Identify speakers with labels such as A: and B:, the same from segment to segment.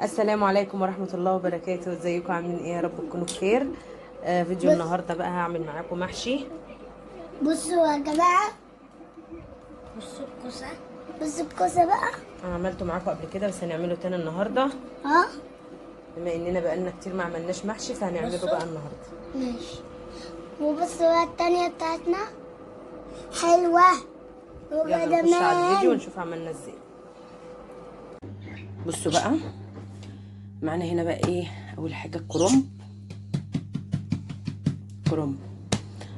A: السلام عليكم ورحمة الله وبركاته. ازيكم عاملين ايه؟ يا رب تكونوا بخير. فيديو
B: بص
A: النهاردة بقى هعمل معاكم محشي.
B: بصوا يا جماعة. بصوا الكوسة. بصوا الكوسة بقى.
A: انا عملته معاكم قبل كده بس هنعمله تاني النهاردة.
B: اه.
A: بما اننا بقالنا كتير ما عملناش محشي فهنعمله
B: بصوا.
A: بقى النهاردة.
B: ماشي. وبصوا بقى التانية بتاعتنا حلوة
A: يلا نخش على الفيديو
B: وجمال.
A: ونشوف عملنا ازاي. بصوا بقى معانا هنا بقى ايه. اول حاجة كرنب.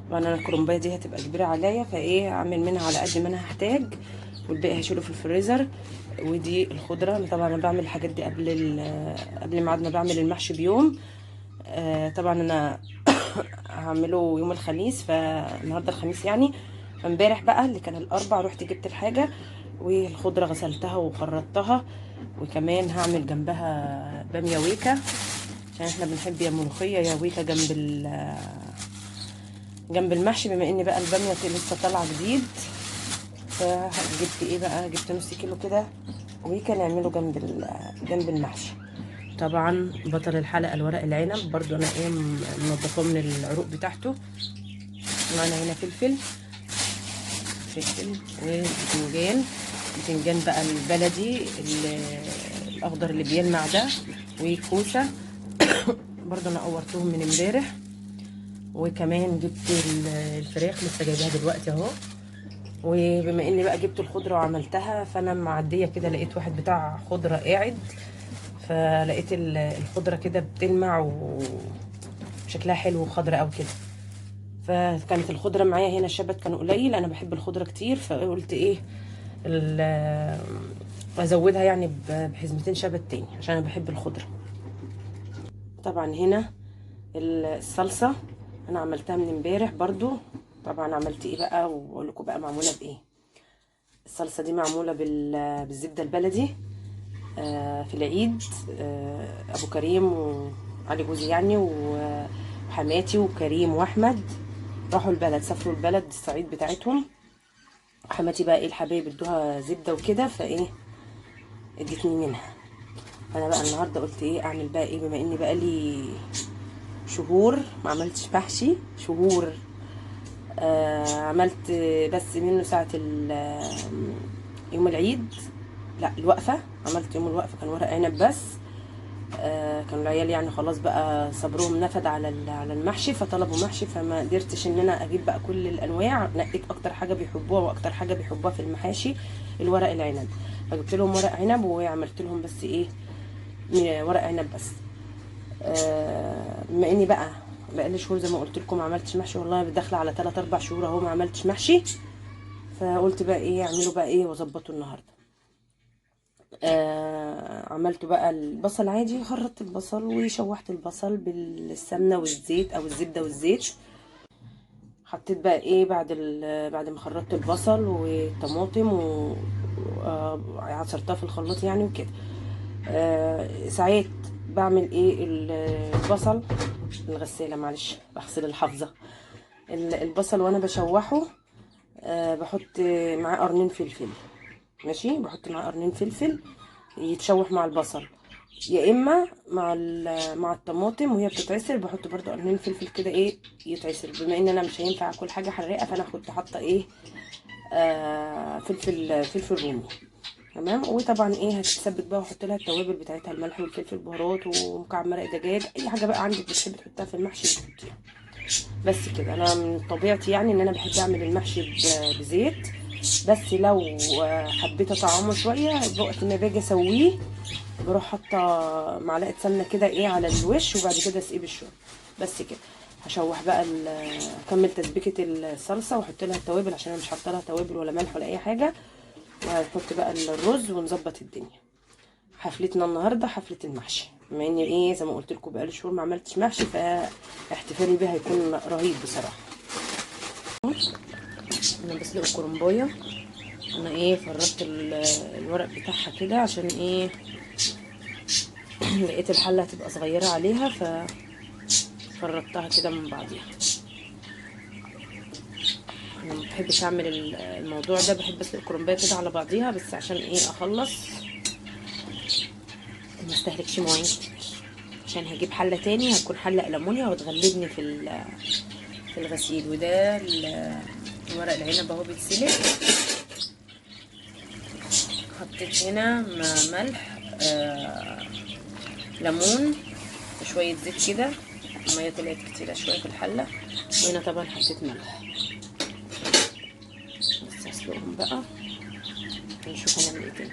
A: طبعا انا الكرنبايه دي هتبقى كبيره عليا فايه اعمل منها على قد ما انا هحتاج، والباقي هشيله في الفريزر. ودي الخضره. أنا طبعا انا بعمل الحاجات دي قبل ميعاد ما بعمل المحشي بيوم. طبعا انا هعمله يوم الخميس، فالنهارده الخميس يعني. فامبارح بقى اللي كان الاربع رحت جبت الحاجه والخضره غسلتها وخرطتها. وكمان هعمل جنبها باميه ويكا، عشان احنا بنحب يا ملوخيه يا ويكا جنب المحشي. بما ان بقى الباميه لسه طالعه جديد، فجبت ايه بقى، جبت نص كيلو كده ويكا نعمله جنب المحشي. طبعا بطل الحلقه الورق العنب، برضو انا ايه منضفاه من العروق بتاعته. معانا هنا فلفل وبتنجان. بتنجان بقى البلدي الاخضر اللي بيلمع ده، وكوسه برضو انا قورتهم من امبارح. وكمان جبت الفراخ لسه جايباها دلوقتي اهو. وبما اني بقى جبت الخضره وعملتها، فانا معديه كده لقيت واحد بتاع خضره قاعد، فلقيت الخضره كده بتلمع وشكلها حلو وخضره او كده. فكانت الخضره معايا هنا، الشبت كان قليل، انا بحب الخضره كتير، فقلت ايه ازودها يعني بحزمتين شبت تاني عشان انا بحب الخضره. طبعا هنا الصلصه انا عملتها من امبارح برضو. طبعا عملت ايه بقى واقول لكم بقى معموله بايه. الصلصه دي معموله بالزبده البلدي. في العيد ابو كريم وعلي جوزي يعني وحماتي وكريم واحمد راحوا البلد، سافروا البلد الصعيد بتاعتهم. حماتي بقى ايه الحبايب ادوها زبده وكده، فايه ادتني منها. فانا بقى النهارده قلت ايه اعمل بقى ايه، بما اني بقى لي شهور ما عملتش محشي. شهور. عملت بس منه ساعة يوم العيد. لا الوقفة، عملت يوم الوقفة كان ورق عنب بس. كانوا العيال يعني خلاص بقى صبرهم نفد على المحشي، فطلبوا محشي، فما قدرتش ان انا اجيب بقى كل الانواع. نقيت اكتر حاجة بيحبوها، واكتر حاجة بيحبوها في المحاشي الورق العنب. فجبت لهم ورق عنب وعملت لهم بس ايه ورق عنب بس. بما اني بقى لي شهور زي ما قلت لكم ما عملتش محشي، والله داخله على 3 4 شهور اهو ما عملتش محشي. فقلت بقى ايه اعمله بقى ايه واظبطه النهارده. عملته بقى البصل عادي، خرطت البصل وشوحت البصل بالسمنه والزيت او الزبده والزيت. حطيت بقى ايه بعد ما خرطت البصل والطماطم وعصرتها في الخلاط يعني وكده. ساعات بعمل ايه البصل الغسالة، معلش بغسل الحافظة. البصل وانا بشوحه بحط معاه قرنين فلفل. ماشي، بحط معاه قرنين فلفل يتشوح مع البصل، يا اما مع الطماطم وهي بتتعصر بحط برضو قرنين فلفل كده ايه يتعصر. بما ان انا مش هينفع اكل حاجه حراقه، فانا كنت حاطه ايه فلفل رومي. تمام. وطبعا ايه هتتسبك بقى واحط لها التوابل بتاعتها، الملح والفلفل البهارات ومكعب مرق دجاج، اي حاجه بقى عندك بتحب تحطها في المحشي بتحطيها. بس كده. انا من طبيعتي يعني ان انا بحب اعمل المحشي بزيت، بس لو حبيت اطعمه شويه وقت ما باجي اسويه بروح حاطه معلقه سمنه كده ايه على الوش، وبعد كده اسقيه بالشوربه. بس كده. هشوح بقى اكمل تسبيكه الصلصه واحط لها التوابل، عشان انا مش حاطه لها توابل ولا ملح ولا اي حاجه. وهنحط بقى الرز ونظبط الدنيا. حفلتنا النهارده حفله المحشي، بما اني ايه زي ما قلت لكم بقالي شهور ما عملتش محشي، فاحتفالي بيه هيكون رهيب بصراحه. انا بسلق الكرنبايه. انا ايه فرطت الورق بتاعها كده عشان ايه لقيت الحله هتبقى صغيره عليها ففرطتها كده من بعضيها. انا ما بحبش اعمل الموضوع ده، بحب اسلق الكرنبايه كده على بعضيها بس عشان ايه اخلص ما استهلكش ميه كتير، عشان هجيب حله تاني هتكون حله ألمونيا وتغلبني في الغسيل. وده ورق العنب اهو بيتسلق. حطيت هنا ملح، ليمون وشويه زيت كده. الميه طلعت كتيره شويه في الحله. وهنا طبعا حطيت ملح. بس اسلقهم بقى ونشوف هنعمل ايه تاني.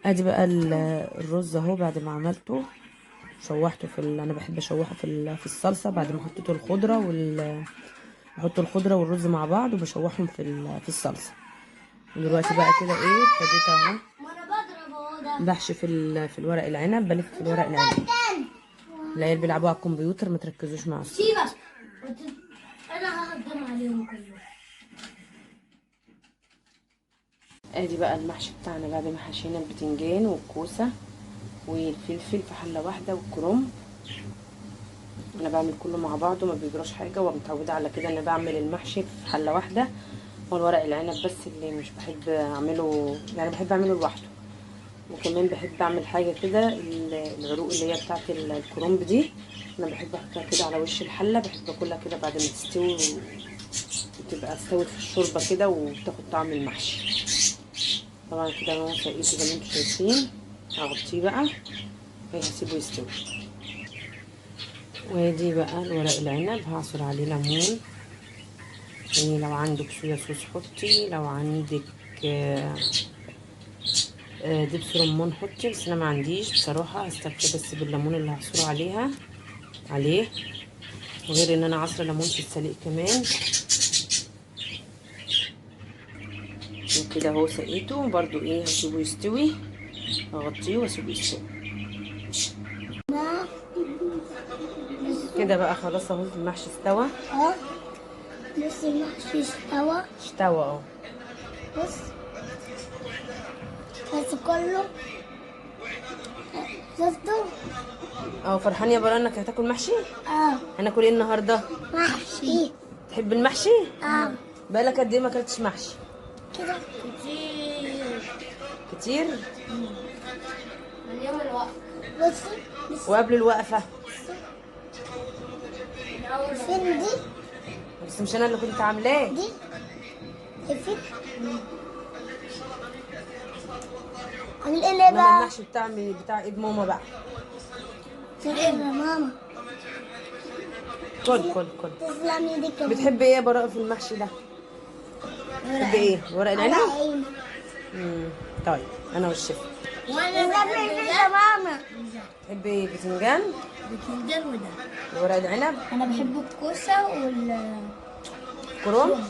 A: ادي بقى الرز اهو بعد ما عملته شوحته انا بحب اشوحه في الصلصه بعد ما حطيته الخضره بحط الخضره والرز مع بعض وبشوحهم في الصلصه. ودلوقتي بقى كده ايه ابتديت اهو بحشي في الورق العنب، بلف في الورق العنب. العيال بيلعبوا على الكمبيوتر، ما تركزوش مع الصوت.
B: انا هقدم عليهم كلهم.
A: ادي بقى المحشي بتاعنا بعد ما حشينا البتنجان والكوسه والفلفل في حله واحده والكرنب. انا بعمل كله مع بعضه ما بيجراش حاجه، ومتعوده على كده ان بعمل المحشي في حله واحده. والورق العنب بس اللي مش بحب اعمله، يعني بحب اعمله لوحده. وكمان بحب اعمل حاجه كده، العروق اللي هي بتاعه الكرنب دي انا بحب احطها كده على وش الحله، بحب اكلها كده بعد ما تستوي وتبقى استوت في الشوربه كده وتاخد طعم المحشي. طبعا كده اهو سقيته زي ما انتم شايفين. هغطيه بقى وهسيبه يستوي. ودي بقى الورق العنب هعصر عليه ليمون. يعني لو عندك صويا صوص حطي، لو عندك دبس رمان حطي، بس انا ما عنديش بصراحه. هستكفي بس بالليمون اللي هعصره عليه. وغير ان انا عصره ليمون في السليق كمان. وكده اهو سقيته برضو ايه هسيبه يستوي. هغطيه واسيبه يستوي كده بقى. خلاص اهو المحشي استوى.
B: بص المحشي استوى
A: اهو.
B: بس كله شفتوا؟
A: فرحان يا برا انك هتاكل محشي؟ هناكل ايه النهارده؟
B: محشي.
A: تحب المحشي؟ بقالك قد ايه ما اكلتش محشي؟
B: كده
A: كتير.
B: اليوم الوقفة. بص
A: وقبل الوقفه
B: فين دي؟
A: بس مش انا اللي كنت عاملاه.
B: دي فين؟ عامل ايه
A: انما
B: بقى؟
A: المحشي بتاع ايد ماما بقى.
B: ايه يا ماما؟
A: كل
B: تسلم ايدك.
A: بتحب ايه يا براء في المحشي ده؟ بتحب ايه؟ ورق العنب؟ طيب انا والشيف.
B: وانا بحب يا ماما.
A: بتحب ايه؟ بتنجان
B: وده
A: وورق العنب؟
B: انا بحب الكوسه
A: كرنب.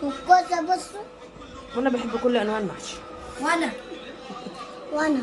B: والكوسه بصوا.
A: وانا بحب كل انواع المحشي.
B: وانا